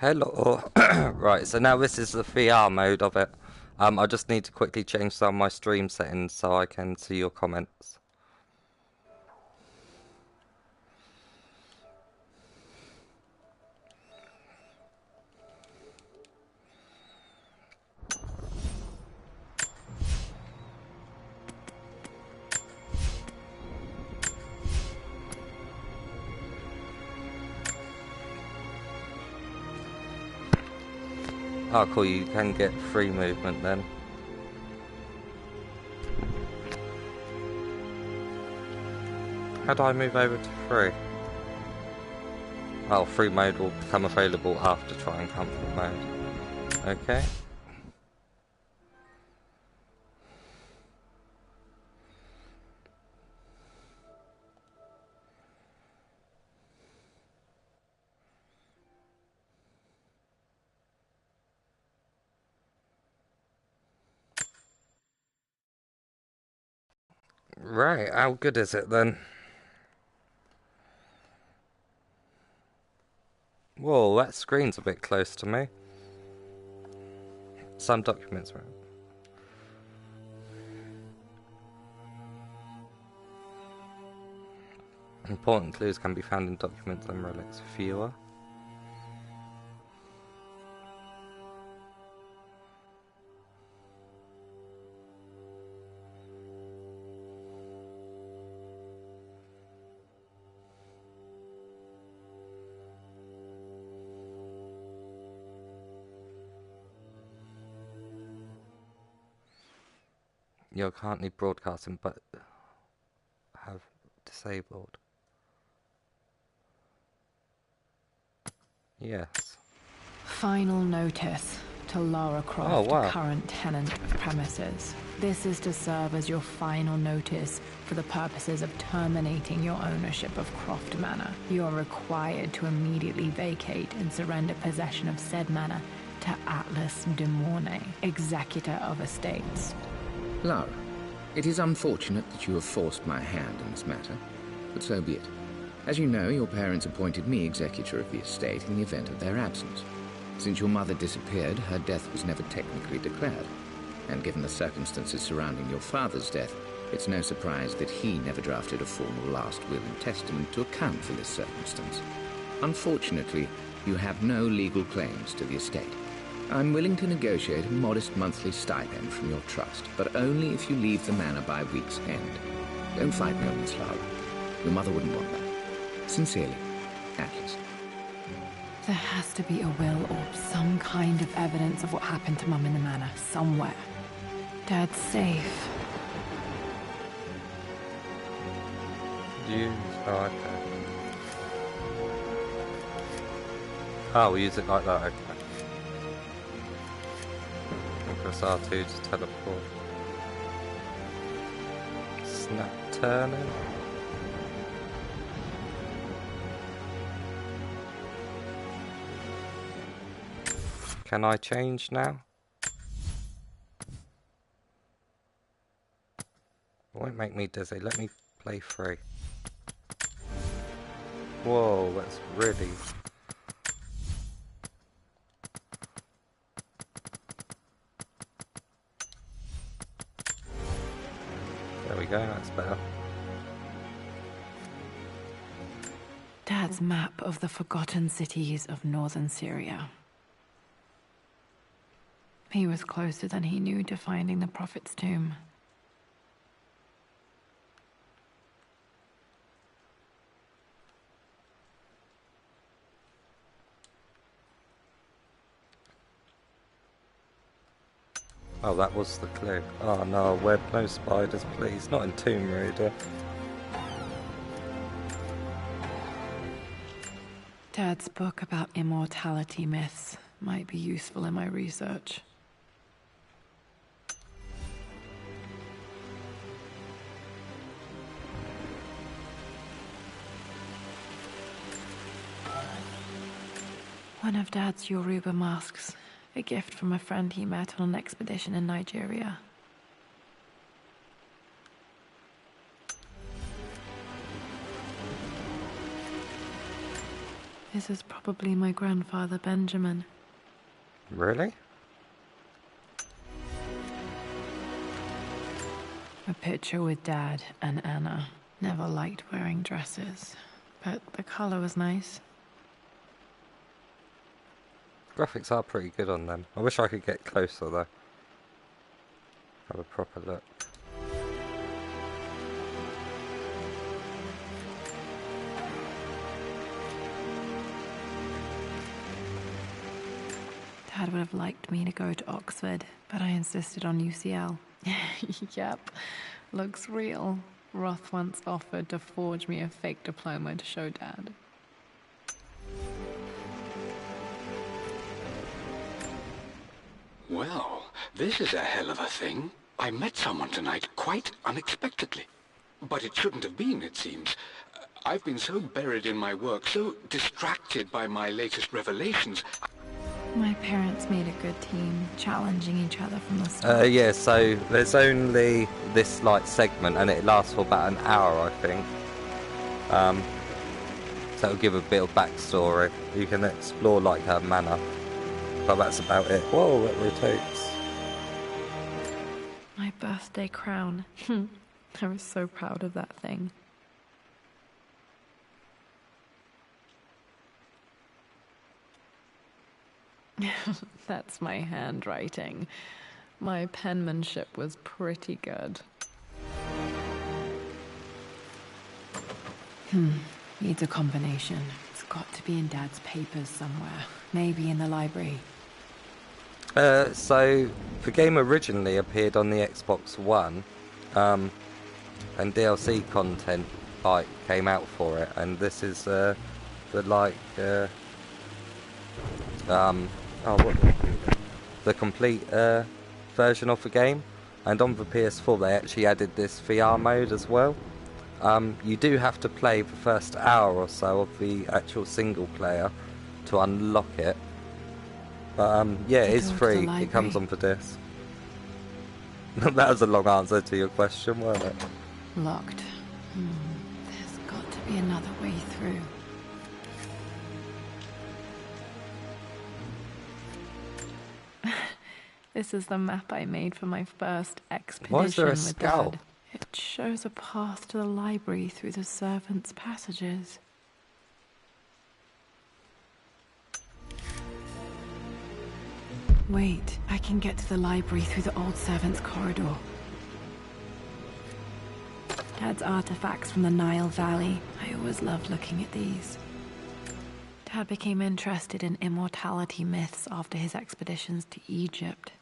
Hello. Right, so now this is the VR mode of it. I just need to quickly change some of my stream settings so I can see your comments. Oh, cool, you can get free movement then. How do I move over to free? Oh, free mode will become available after trying comfort mode. Okay. Right, how good is it then? Whoa, that screen's a bit close to me. Some documents, right? Important clues can be found in documents and relics viewer. You're currently broadcasting but have disabled. Yes. Final notice to Lara Croft, Oh, wow. current tenant of premises. This is to serve as your final notice for the purposes of terminating your ownership of Croft Manor. You are required to immediately vacate and surrender possession of said manor to Atlas de Mornay, executor of estates. Lara, it is unfortunate that you have forced my hand in this matter, but so be it. As you know, your parents appointed me executor of the estate in the event of their absence. Since your mother disappeared, her death was never technically declared. And given the circumstances surrounding your father's death, it's no surprise that he never drafted a formal last will and testament to account for this circumstance. Unfortunately, you have no legal claims to the estate. I'm willing to negotiate a modest monthly stipend from your trust, but only if you leave the manor by week's end. Don't fight me on this, Lara. Your mother wouldn't want that. Sincerely, Atlas. There has to be a will or some kind of evidence of what happened to Mum in the manor, somewhere. Dad's safe. Use... Oh, okay. Oh, we use it like that, okay. Press R2 to teleport. Snap turning. Can I change now? It won't make me dizzy. Let me play free. Whoa, that's really... There we go, that's better. Dad's map of the forgotten cities of northern Syria. He was closer than he knew to finding the Prophet's tomb. Oh, that was the clue. Oh no, web, no spiders, please. Not in Tomb Raider. Dad's book about immortality myths might be useful in my research. One of Dad's Yoruba masks, a gift from a friend he met on an expedition in Nigeria. This is probably my grandfather Benjamin. Really? A picture with Dad and Anna. Never liked wearing dresses, but the color was nice. Graphics are pretty good on them. I wish I could get closer though. Have a proper look. Dad would have liked me to go to Oxford, but I insisted on UCL. Yep, looks real. Roth once offered to forge me a fake diploma to show Dad. Well, this is a hell of a thing. I met someone tonight quite unexpectedly. But it shouldn't have been, it seems. I've been so buried in my work, so distracted by my latest revelations. My parents made a good team, challenging each other from the start. Yeah, so there's only this like segment and it lasts for about an hour, I think. So it'll give a bit of backstory. You can explore like her manor. But that's about it. Whoa, it rotates. My birthday crown. I was so proud of that thing. That's my handwriting. My penmanship was pretty good. Needs a combination. It's got to be in Dad's papers somewhere. Maybe in the library. So the game originally appeared on the Xbox One, and DLC content like came out for it, and this is the like the complete version of the game. And on the PS4 they actually added this VR mode as well. You do have to play the first hour or so of the actual single player to unlock it. But yeah, it is free. It comes on for disc. That was a long answer to your question, wasn't it? Locked. There's got to be another way through. This is the map I made for my first expedition. Why is there a with skull? Dad. It shows a path to the library through the servants' passages. Wait, I can get to the library through the old servants' corridor. Dad's artifacts from the Nile Valley. I always loved looking at these. Dad became interested in immortality myths after his expeditions to Egypt.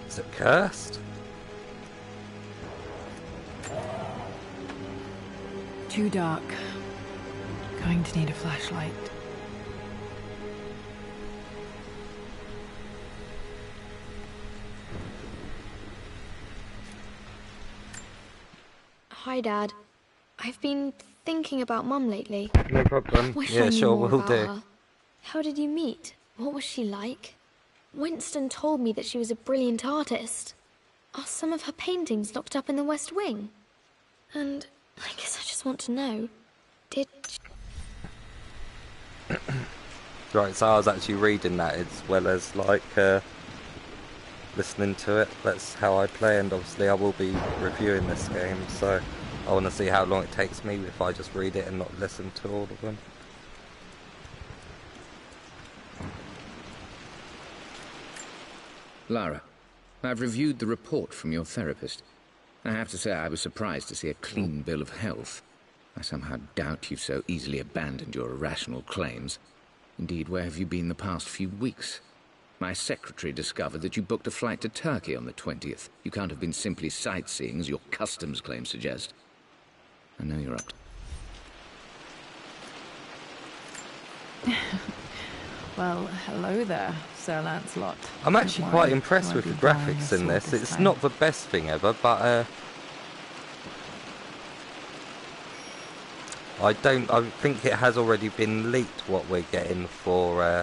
Is it cursed? Too dark. Going to need a flashlight. Hi, Dad. I've been thinking about Mum lately. No problem. Wish I Yeah, knew sure, more we'll about do. her. How did you meet? What was she like? Winston told me that she was a brilliant artist. Are some of her paintings locked up in the West Wing? And I guess I just want to know, did... Right, so I was actually reading that as well as like listening to it. That's how I play, and obviously I will be reviewing this game, so I want to see how long it takes me if I just read it and not listen to all of them. Lara, I've reviewed the report from your therapist. I have to say I was surprised to see a clean bill of health. I somehow doubt you've so easily abandoned your irrational claims. Indeed, where have you been the past few weeks? My secretary discovered that you booked a flight to Turkey on the 20th. You can't have been simply sightseeing, as your customs claims suggest. I know you're up to... Well, hello there, Sir Lancelot. I'm actually Don't quite worry, impressed I with won't the be drawing a graphics in sword this. It's time. not the best thing ever, but I think it has already been leaked what we're getting for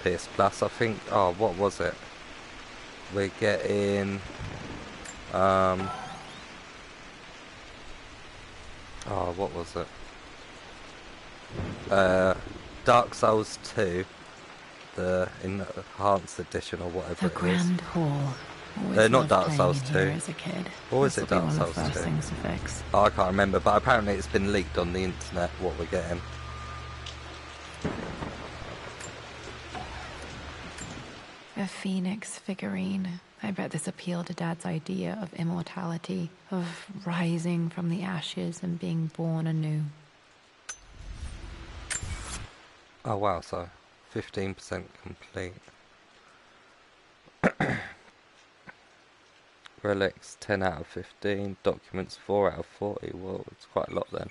PS Plus. I think, oh, what was it? We're getting Oh, what was it? Dark Souls 2, the enhanced edition or whatever The it is. Grand Hall. Always Not loved Dark playing Souls in 2. here as a kid. Or was This it will Dark be one Souls of the first 2? things to fix. Oh, I can't remember, but apparently it's been leaked on the internet what we're getting. A phoenix figurine. I bet this appealed to Dad's idea of immortality, of rising from the ashes and being born anew. Oh wow, so 15% complete. Relics 10 out of 15, documents 4 out of 40. Whoa, it's quite a lot then.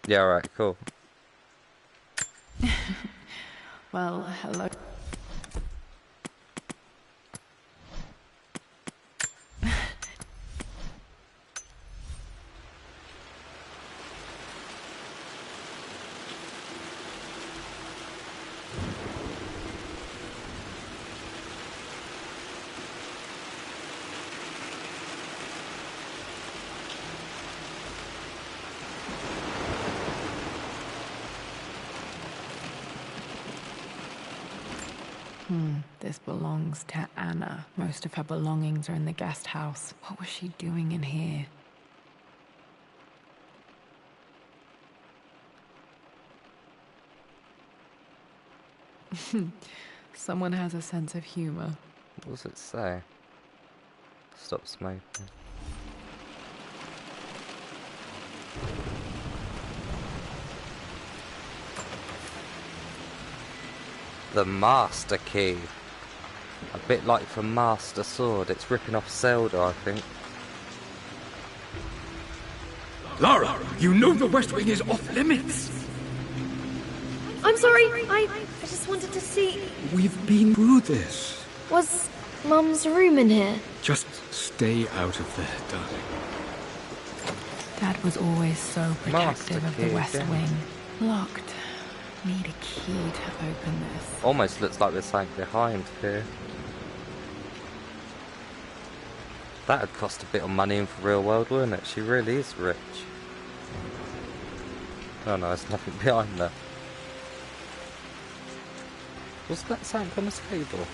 Yeah, alright, cool. Well, hello. This belongs to Anna. Most of her belongings are in the guest house. What was she doing in here? Someone has a sense of humor. What does it say? Stop smoking. The Master Key. A bit like the Master Sword. It's ripping off Zelda, I think. Lara, you know the West Wing is off limits. I'm sorry, I just wanted to see... We've been through this. Was Mum's room in here? Just stay out of there, darling. Dad was always so protective Master of the key West again. Wing. Locked. Need a key to open this. Almost looks like there's something behind here. That would cost a bit of money in the real world, wouldn't it? She really is rich. Oh no, there's nothing behind that. Was that something on the table?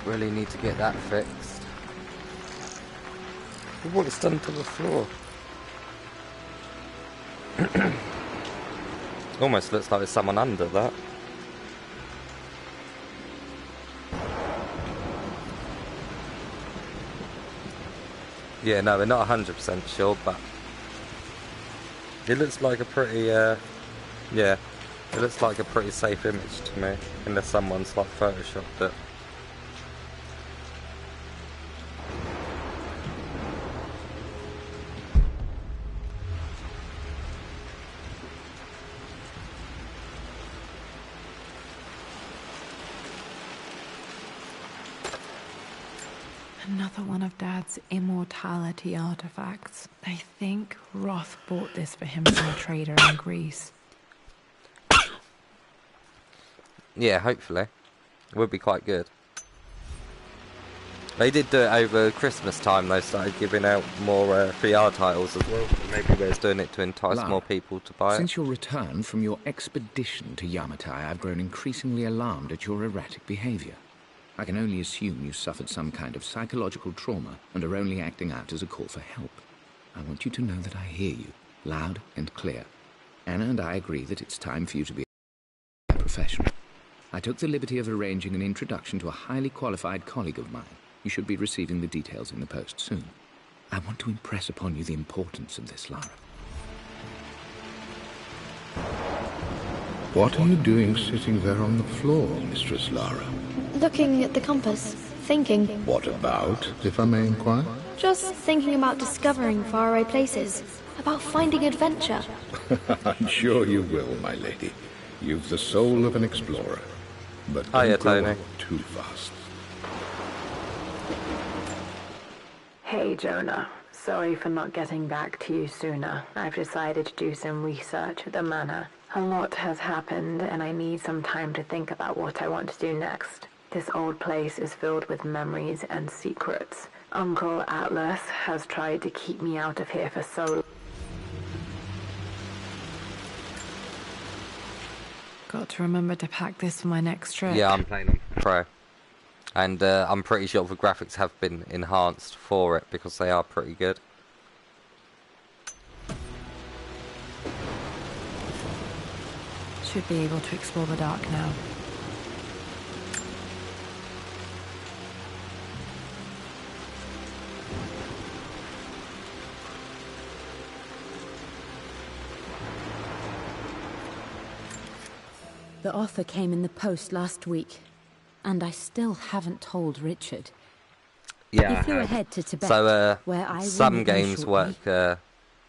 Really need to get that fixed. Look what it's done to the floor. Almost looks like there's someone under that. Yeah, no, we're not 100% sure, but it looks like a pretty, yeah, it looks like a pretty safe image to me, unless someone's like photoshopped it. Another one of Dad's immortality artifacts. I think Roth bought this for him from a trader in Greece. Yeah, hopefully. It would be quite good. They did do it over Christmas time, they started giving out more VR titles as well. Maybe they're doing it to entice Lara, more people to buy it. Since your return from your expedition to Yamatai, I've grown increasingly alarmed at your erratic behavior. I can only assume you suffered some kind of psychological trauma and are only acting out as a call for help. I want you to know that I hear you, loud and clear. Anna and I agree that it's time for you to be a professional. I took the liberty of arranging an introduction to a highly qualified colleague of mine. You should be receiving the details in the post soon. I want to impress upon you the importance of this, Lara. What are you doing sitting there on the floor, Mistress Lara? Looking at the compass, thinking. What about, if I may inquire? Just thinking about discovering faraway places, about finding adventure. I'm sure you will, my lady. You've the soul of an explorer. But Hiya, don't grow Tony. up too fast. Hey, Jonah. Sorry for not getting back to you sooner. I've decided to do some research at the manor. A lot has happened, and I need some time to think about what I want to do next. This old place is filled with memories and secrets. Uncle Atlas has tried to keep me out of here for so long. Got to remember to pack this for my next trip. Yeah, I'm playing on Pro. And I'm pretty sure the graphics have been enhanced for it because they are pretty good. Should be able to explore the dark now. The offer came in the post last week, and I still haven't told Richard. Yeah, He flew ahead to Tibet, so where I some will be games shortly. work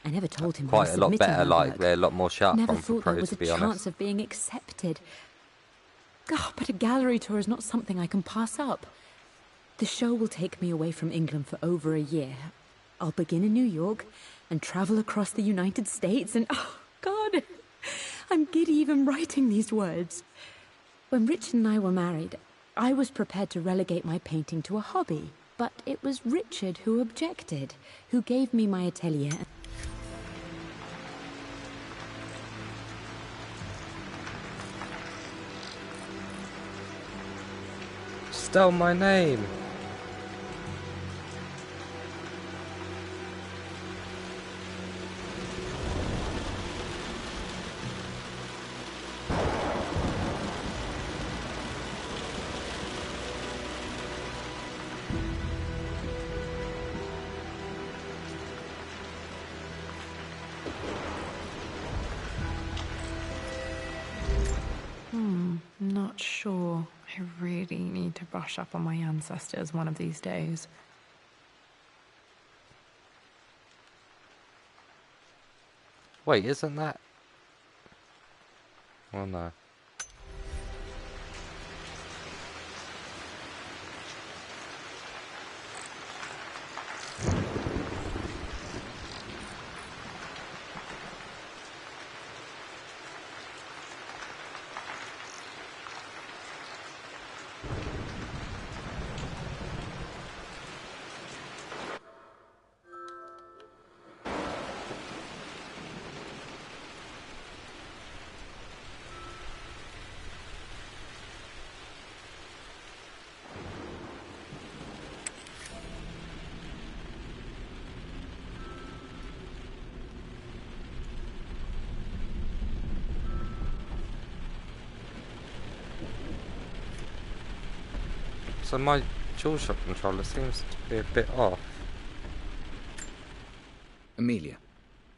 I never told him I quite was a lot submitting better, my like work. they're a lot more sharp Never on for thought there Pro, was to a be chance honest. of being accepted. Oh, but a gallery tour is not something I can pass up. The show will take me away from England for over a year. I'll begin in New York and travel across the United States and... oh, God! I'm giddy even writing these words. When Richard and I were married, I was prepared to relegate my painting to a hobby. But it was Richard who objected, who gave me my atelier. Stole my name. Not sure. I really need to brush up on my ancestors one of these days. Wait, isn't that... Oh no. So my DualShock controller seems to be a bit off. Amelia,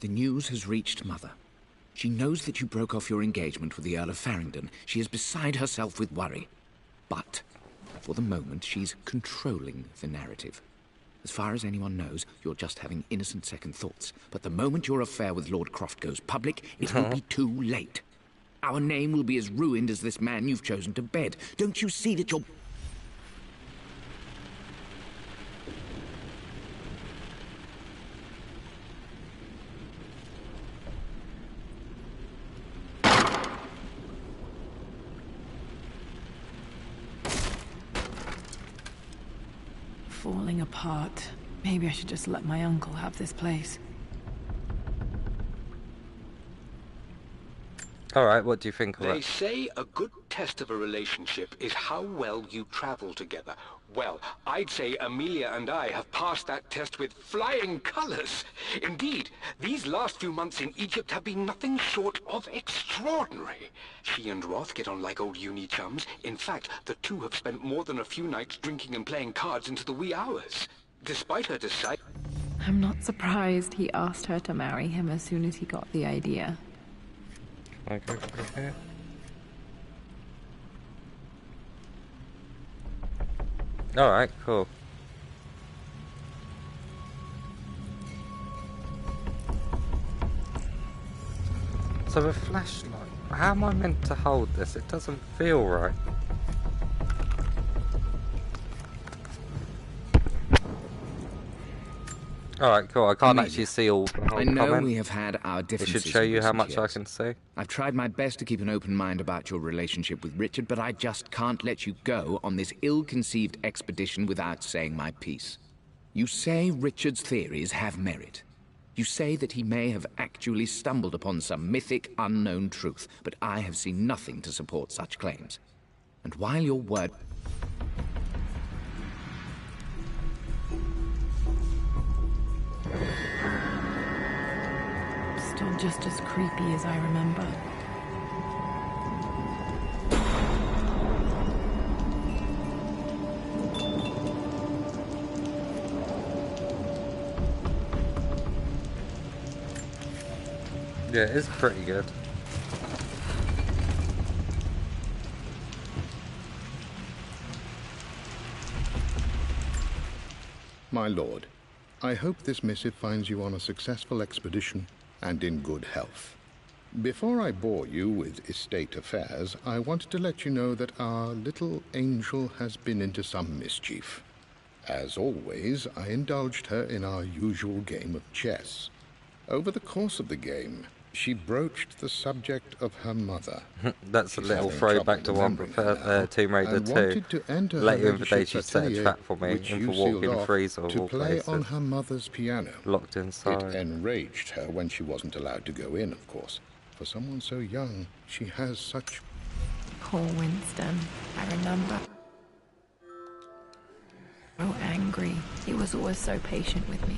the news has reached Mother. She knows that you broke off your engagement with the Earl of Farringdon. She is beside herself with worry. But, for the moment, she's controlling the narrative. As far as anyone knows, you're just having innocent second thoughts. But the moment your affair with Lord Croft goes public, it will be too late. Our name will be as ruined as this man you've chosen to bed. Don't you see that you're... Falling apart. Maybe I should just let my uncle have this place. Alright, what do you think of They it? say a good test of a relationship is how well you travel together. Well, I'd say Amelia and I have passed that test with flying colors. Indeed, these last few months in Egypt have been nothing short of extraordinary. She and Roth get on like old uni chums. In fact, the two have spent more than a few nights drinking and playing cards into the wee hours. Despite her decide... I'm not surprised he asked her to marry him as soon as he got the idea. Okay. Alright, cool. So a flashlight. How am I meant to hold this? It doesn't feel right. Alright, cool. I can't Amelia, actually see all the whole I know comment. we have had our It differences. should show in you how recent much I years. can see. I've tried my best to keep an open mind about your relationship with Richard, but I just can't let you go on this ill-conceived expedition without saying my piece. You say Richard's theories have merit. You say that he may have actually stumbled upon some mythic, unknown truth, but I have seen nothing to support such claims. And while your word... Still just as creepy as I remember. Yeah, it is pretty good. My lord, I hope this missive finds you on a successful expedition and in good health. Before I bore you with estate affairs, I wanted to let you know that our little angel has been into some mischief. As always, I indulged her in our usual game of chess. Over the course of the game, she broached the subject of her mother. That's a She's little having throwback to trouble remembering her now, Tomb Raider and 2. wanted to enter her Later in the day, ladyship's she set a atelier, trap for me which in you for sealed walking off, freezer of to all play places. on her mother's piano. Locked It inside. enraged her when she wasn't allowed to go in, of course. For someone so young, she has such... Poor Winston. I remember. So angry. He was always so patient with me.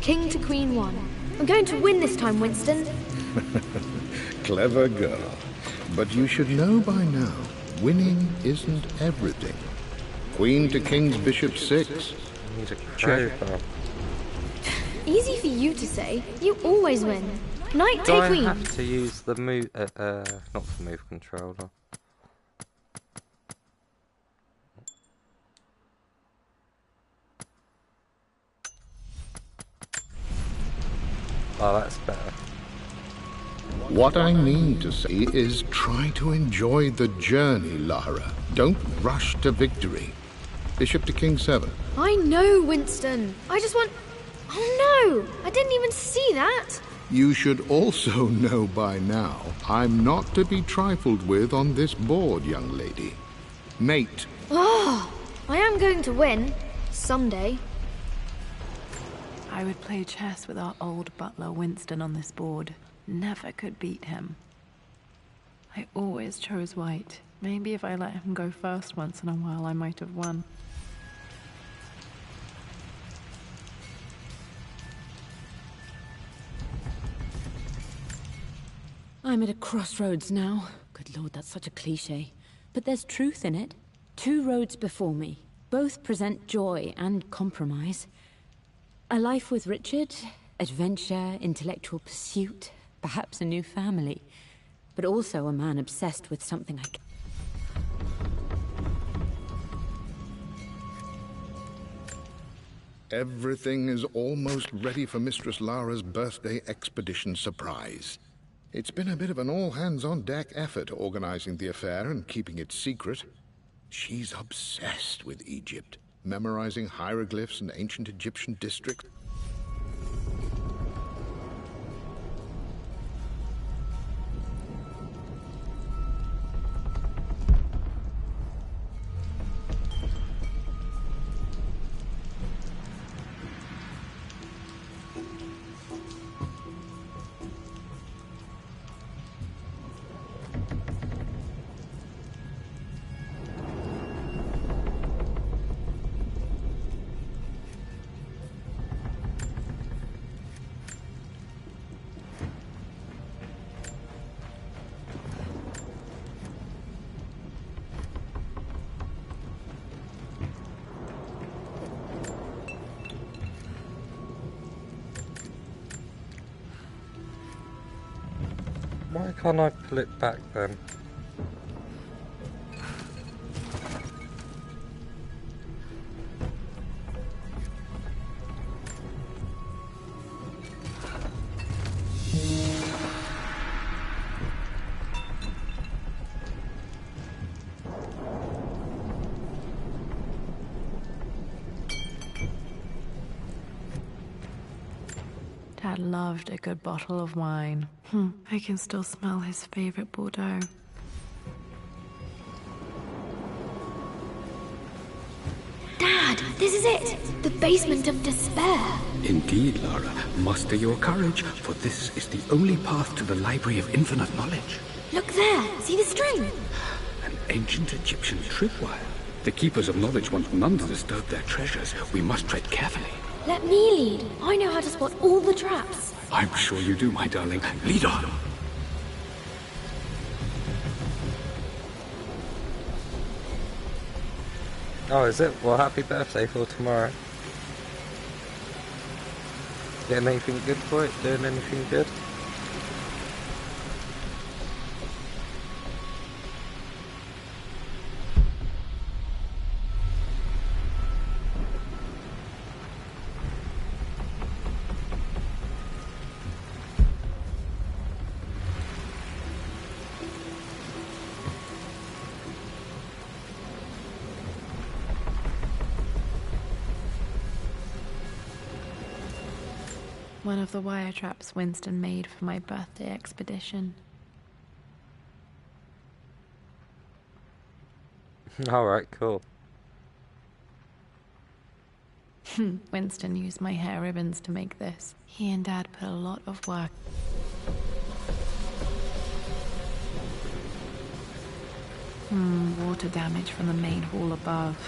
King to Queen 1. I'm going to win this time, Winston. Clever girl. But you should know by now, winning isn't everything. Queen to King's Bishop 6. I need a crowbar. Easy for you to say. You always win. Knight Do to I Queen. have to use the move, not the move controller? Oh, that's better. What I mean to say is try to enjoy the journey, Lara. Don't rush to victory. Bishop to King 7. I know, Winston. I just want... Oh no! I didn't even see that. You should also know by now, I'm not to be trifled with on this board, young lady. Mate. Oh, I am going to win. Someday. I would play chess with our old butler Winston on this board. Never could beat him. I always chose white. Maybe if I let him go first once in a while, I might have won. I'm at a crossroads now. Good lord, that's such a cliche. But there's truth in it. 2 roads before me. Both present joy and compromise. A life with Richard, adventure, intellectual pursuit, perhaps a new family. But also a man obsessed with something Everything is almost ready for Mistress Lara's birthday expedition surprise. It's been a bit of an all-hands-on-deck effort organizing the affair and keeping it secret. She's obsessed with Egypt, memorizing hieroglyphs and ancient Egyptian districts. Why can't I pull it back then? Dad loved a good bottle of wine. I can still smell his favorite Bordeaux. Dad, this is it! The basement of despair! Indeed, Lara. Muster your courage, for this is the only path to the Library of Infinite Knowledge. Look there! See the string? An ancient Egyptian tripwire. The Keepers of Knowledge want none to disturb their treasures. We must tread carefully. Let me lead. I know how to spot all the traps. I'm sure you do, my darling. Lead on. Oh, is it? Well, happy birthday for tomorrow. Getting anything good for it? Doing anything good? One of the wire traps Winston made for my birthday expedition. Alright, cool. Winston used my hair ribbons to make this. He and Dad put a lot of work. Water damage from the main hall above.